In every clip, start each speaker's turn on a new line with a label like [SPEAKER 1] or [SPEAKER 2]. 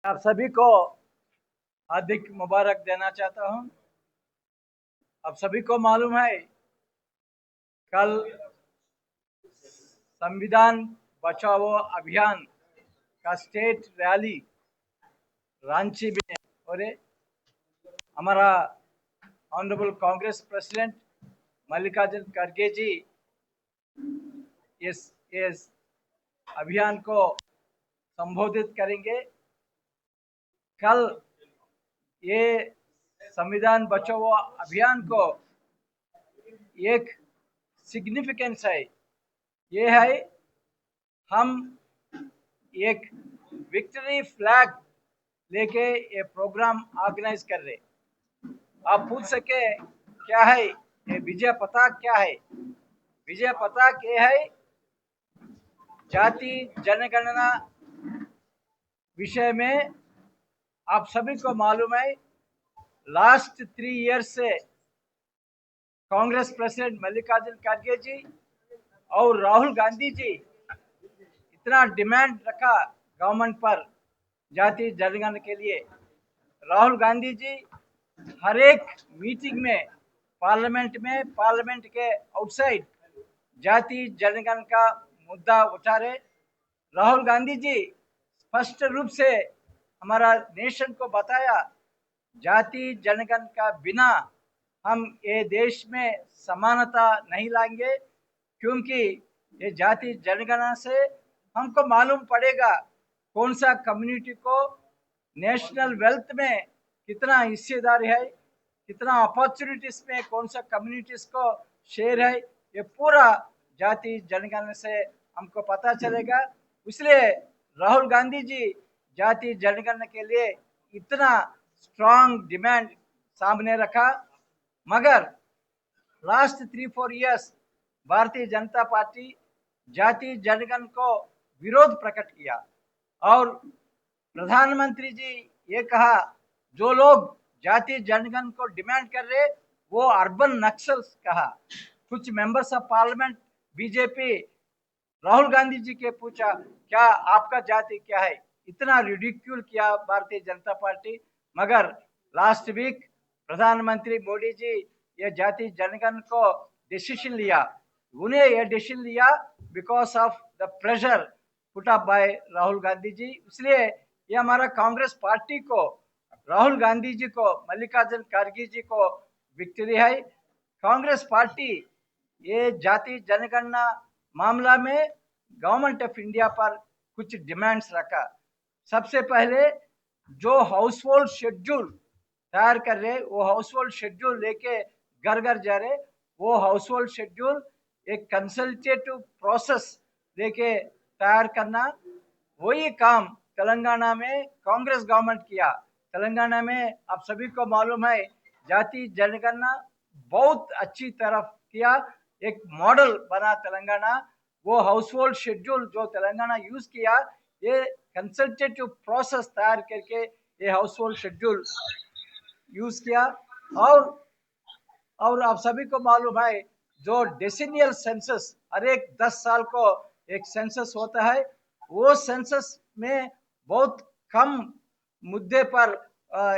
[SPEAKER 1] आप सभी को हार्दिक मुबारक देना चाहता हूं। आप सभी को मालूम है, कल संविधान बचाओ अभियान का स्टेट रैली रांची में और हमारा ऑनरेबल कांग्रेस प्रेसिडेंट मल्लिकार्जुन खड़गे जी इस अभियान को संबोधित करेंगे। कल ये संविधान बचाओ अभियान को एक सिग्निफिकेंस है, ये है हम एक विक्ट्री फ्लैग लेके ये प्रोग्राम ऑर्गेनाइज कर रहे। आप पूछ सके क्या है ये विजय पताक, क्या है विजय पताक? ये है जाति जनगणना विषय में। आप सभी को मालूम है, लास्ट 3 इयर्स से कांग्रेस प्रेसिडेंट मल्लिकार्जुन खड़गे जी और राहुल गांधी जी इतना डिमांड रखा गवर्नमेंट पर जाति जनगणना के लिए। राहुल गांधी जी हर एक मीटिंग में पार्लियामेंट के आउटसाइड जाति जनगणना का मुद्दा उठा रहे। राहुल गांधी जी स्पष्ट रूप से हमारा नेशन को बताया, जाति जनगणना का बिना हम ये देश में समानता नहीं लाएंगे, क्योंकि ये जाति जनगणना से हमको मालूम पड़ेगा कौन सा कम्युनिटी को नेशनल वेल्थ में कितना हिस्सेदारी है, कितना अपॉर्चुनिटीज में कौन सा कम्युनिटीज को शेयर है। ये पूरा जाति जनगणना से हमको पता चलेगा। इसलिए राहुल गांधी जी जाति जनगणना के लिए इतना स्ट्रांग डिमांड सामने रखा। मगर last 3-4 years Bharatiya Janata party जाति जनगणना को विरोध प्रकट किया और प्रधानमंत्री जी ये कहा, जो लोग जाति जनगणना को डिमांड कर रहे वो अर्बन नक्सल्स कहा। कुछ members of parliament BJP Rahul Gandhi ji के पूछा क्या आपका जाति क्या है, इतना रिडिक्यूल किया भारतीय जनता पार्टी। मगर लास्ट वीक प्रधानमंत्री मोदी जी ये जाति जनगणना को डिसीजन लिया। उन्हें यह डिसीजन लिया because of the pressure put up by Rahul Gandhi ji. इसलिए ये हमारा कांग्रेस पार्टी को, राहुल गांधी जी को, मल्लिकार्जुन खड़गे जी को विक्ट्री है। कांग्रेस पार्टी ये जाति जनगणना मामला में गवर्नमेंट ऑफ इंडिया पर कुछ डिमांड्स रखा। सबसे पहले जो हाउस होल्ड शेड्यूल तैयार कर रहे, वो हाउस होल्ड शेड्यूल लेके घर घर जा रहे, वो हाउस होल्ड शेड्यूल एक कंसल्टेटिव प्रोसेस लेके तैयार करना, वही काम तेलंगाना में कांग्रेस गवर्नमेंट किया। तेलंगाना में आप सभी को मालूम है, जाति जनगणना बहुत अच्छी तरफ किया, एक मॉडल बना तेलंगाना। वो हाउस होल्ड शेड्यूल जो तेलंगाना यूज किया, ये कंसल्टेटिव प्रोसेस तैयार करके ये हाउस होल्ड शेड्यूल यूज किया। और आप सभी को मालूम है, जो डेसिनियल सेंसस हर एक 10 साल को एक सेंसस होता है, वो सेंसस में बहुत कम मुद्दे पर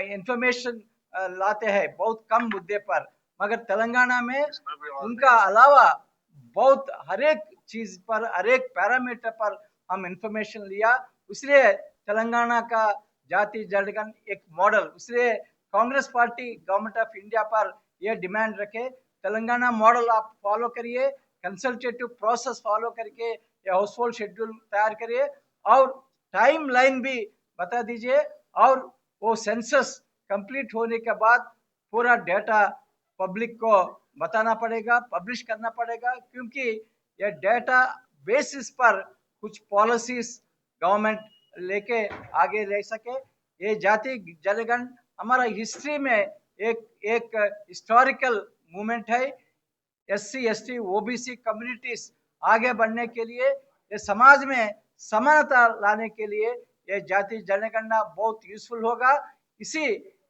[SPEAKER 1] इंफॉर्मेशन लाते हैं, बहुत कम मुद्दे पर। मगर तेलंगाना में उनका अलावा बहुत हर एक चीज पर, हर एक पैरामीटर पर हम इंफॉर्मेशन लिया। इसलिए तेलंगाना का जाति जनगणना एक मॉडल, इसलिए Congress party government of India पर यह डिमांड रखे, तेलंगाना मॉडल आप फॉलो करिए, कंसल्टेटिव प्रोसेस फॉलो करके ये हाउस होल्ड शेड्यूल तैयार करिए और टाइम लाइन भी बता दीजिए। और वो सेंसस कंप्लीट होने के बाद पूरा डेटा पब्लिक को बताना पड़ेगा, पब्लिश करना पड़ेगा, क्योंकि ये डेटा बेसिस पर कुछ पॉलिसीज गवर्नमेंट लेके आगे ले सके। ये जाति जनगणना हमारा हिस्ट्री में एक हिस्टोरिकल मूवमेंट है। एससी एसटी ओबीसी कम्युनिटीज आगे बढ़ने के लिए, ये समाज में समानता लाने के लिए ये जाति जनगणना बहुत यूजफुल होगा। इसी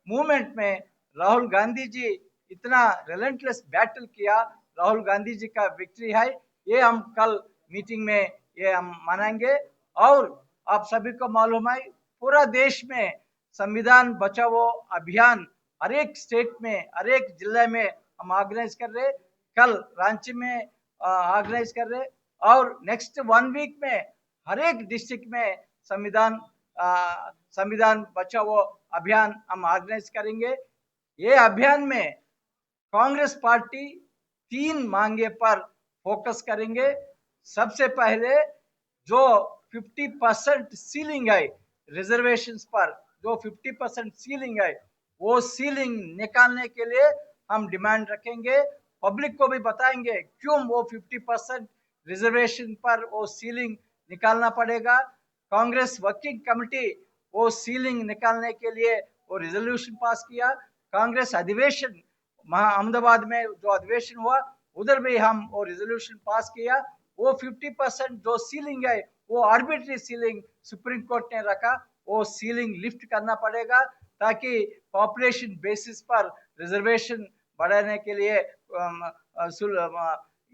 [SPEAKER 1] मूवमेंट में राहुल गांधी जी इतना रिलेंटलेस बैटल किया, राहुल गांधी जी का विक्ट्री है। ये हम कल मीटिंग में ये हम मनाएंगे। और आप सभी को मालूम है, पूरा देश में संविधान बचाओ अभियान हर एक स्टेट में, हर एक जिले में हम ऑर्गेनाइज कर रहे। कल रांची में ऑर्गेनाइज कर रहे और नेक्स्ट 1 वीक में हर एक डिस्ट्रिक्ट में संविधान बचाओ अभियान हम ऑर्गेनाइज करेंगे। ये अभियान में कांग्रेस पार्टी 3 मांगे पर फोकस करेंगे। सबसे पहले जो 50% सीलिंग है रिजर्वेशंस पर, जो 50% सीलिंग है वो सीलिंग निकालने के लिए हम डिमांड रखेंगे। पब्लिक को भी बताएंगे क्यों वो 50% रिजर्वेशन पर वो सीलिंग निकालना पड़ेगा। कांग्रेस वर्किंग कमेटी वो सीलिंग निकालने के लिए वो रिजोल्यूशन पास किया। कांग्रेस अधिवेशन अहमदाबाद में जो अधिवेशन हुआ उधर भी हम वो रिजोल्यूशन पास किया। वो 50% जो सीलिंग है वो आर्बिट्री सीलिंग सुप्रीम कोर्ट ने रखा, वो सीलिंग लिफ्ट करना पड़ेगा ताकि पॉपुलेशन बेसिस पर रिजर्वेशन बढ़ाने के लिए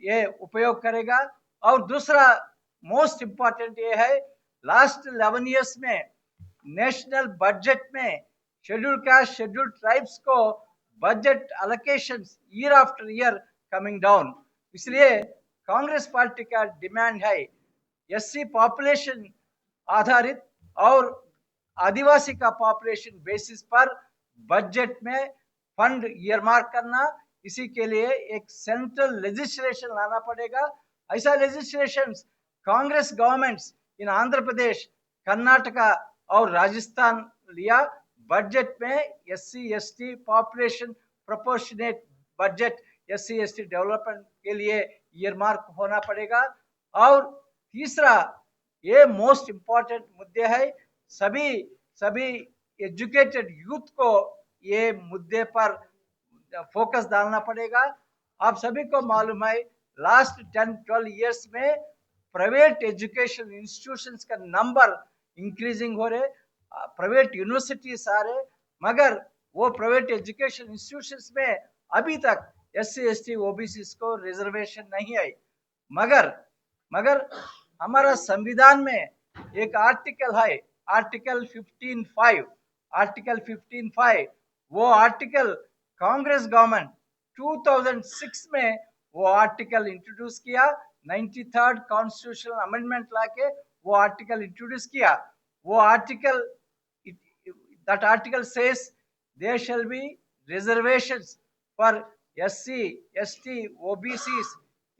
[SPEAKER 1] ये उपयोग करेगा। और दूसरा मोस्ट इम्पॉर्टेंट ये है, लास्ट 11 इयर्स में नेशनल बजट में शेड्यूल कास्ट शेड्यूल ट्राइब्स को budget allocations year after year coming down. इसलिए कांग्रेस पार्टी का डिमांड है एससी पॉपुलेशन आधारित और आदिवासी का पॉपुलेशन बेसिस पर बजट में फंड ईयरमार्क करना। इसी के लिए एक सेंट्रल लेजिस्लेशन लाना पड़ेगा। ऐसा legislation Congress governments in Andhra Pradesh, Karnataka और राजस्थान लिया। बजट में SC ST population proportionate budget SC ST development के लिए ईयरमार्क होना पड़ेगा। और तीसरा ये मोस्ट इम्पॉर्टेंट मुद्दे है, सभी एजुकेटेड यूथ को ये मुद्दे पर फोकस डालना पड़ेगा। आप सभी को मालूम है लास्ट 10-12 इयर्स में प्राइवेट एजुकेशन इंस्टीट्यूशंस का नंबर इंक्रीजिंग हो रहे, प्राइवेट यूनिवर्सिटीज आ रहे, मगर वो प्राइवेट एजुकेशन इंस्टीट्यूशंस में अभी तक एससी एसटी ओबीसी को रिजर्वेशन नहीं आई। मगर हमारा संविधान में एक आर्टिकल है, आर्टिकल 15(5), आर्टिकल 15(5), वो आर्टिकल कांग्रेस गवर्नमेंट 2006 में वो आर्टिकल इंट्रोड्यूस किया। 93rd कॉन्स्टिट्यूशनल अमेंडमेंट लाके वो आर्टिकल इंट्रोड्यूस किया। वो article, that article says there shall be reservations for SC, ST, OBCs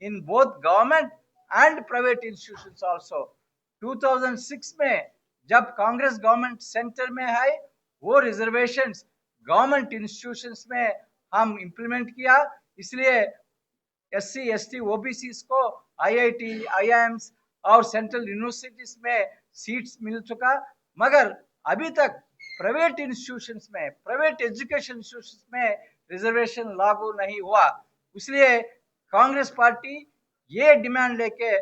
[SPEAKER 1] in both government and private institutions also। 2006 में जब कांग्रेस गवर्नमेंट सेंटर में है वो रिजर्वेशंस गवर्नमेंट इंस्टीट्यूशंस में हम इंप्लीमेंट किया। इसलिए एससी एसटी ओबीसी को आईआईटी, आईआईएम्स और सेंट्रल यूनिवर्सिटीज में सीट्स मिल चुका, मगर अभी तक प्राइवेट इंस्टीट्यूशंस में, प्राइवेट एजुकेशन इंस्टीट्यूशंस में रिजर्वेशन लागू नहीं हुआ। इसलिए कांग्रेस पार्टी ये डिमांड लेके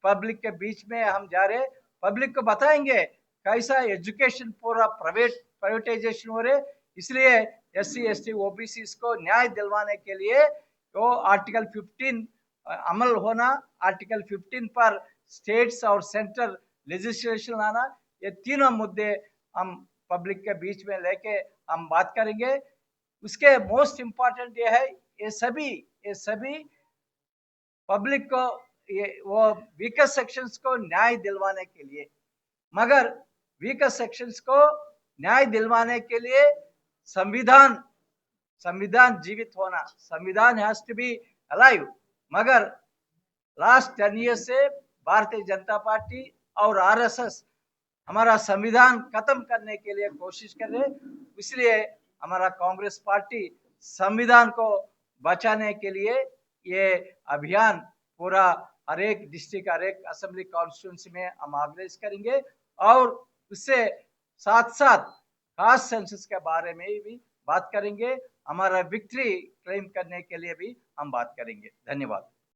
[SPEAKER 1] पब्लिक के बीच में हम जा रहे, पब्लिक को बताएंगे कैसा एजुकेशन पूरा प्राइवेटाइजेशन हो रहे। इसलिए एससी एसटी ओबीसी को न्याय दिलवाने के लिए तो आर्टिकल 15 अमल होना, आर्टिकल 15 पर स्टेट्स और सेंट्रल लेजिस्लेशन लाना, ये तीनों मुद्दे हम पब्लिक के बीच में लेके हम बात करेंगे। उसके मोस्ट इम्पॉर्टेंट ये है, ये सभी पब्लिक को वो वीकर सेक्शंस को न्याय दिलवाने के लिए, मगर वीकर सेक्शंस को न्याय दिलवाने के लिए संविधान जीवित होना, संविधान हैज टू बी अलाइव। मगर लास्ट 10 ईयर्स से भारतीय जनता पार्टी और आरएसएस हमारा संविधान खत्म करने के लिए कोशिश कर रहे। इसलिए हमारा कांग्रेस पार्टी संविधान को बचाने के लिए ये अभियान पूरा हर एक डिस्ट्रिक्ट, हर एक असेंबली कॉन्स्टिट्यूंसी में हम ऑर्गेनाइज करेंगे। और उससे साथ साथ कास्ट सेंसस के बारे में भी बात करेंगे, हमारा विक्ट्री क्लेम करने के लिए भी हम बात करेंगे। धन्यवाद।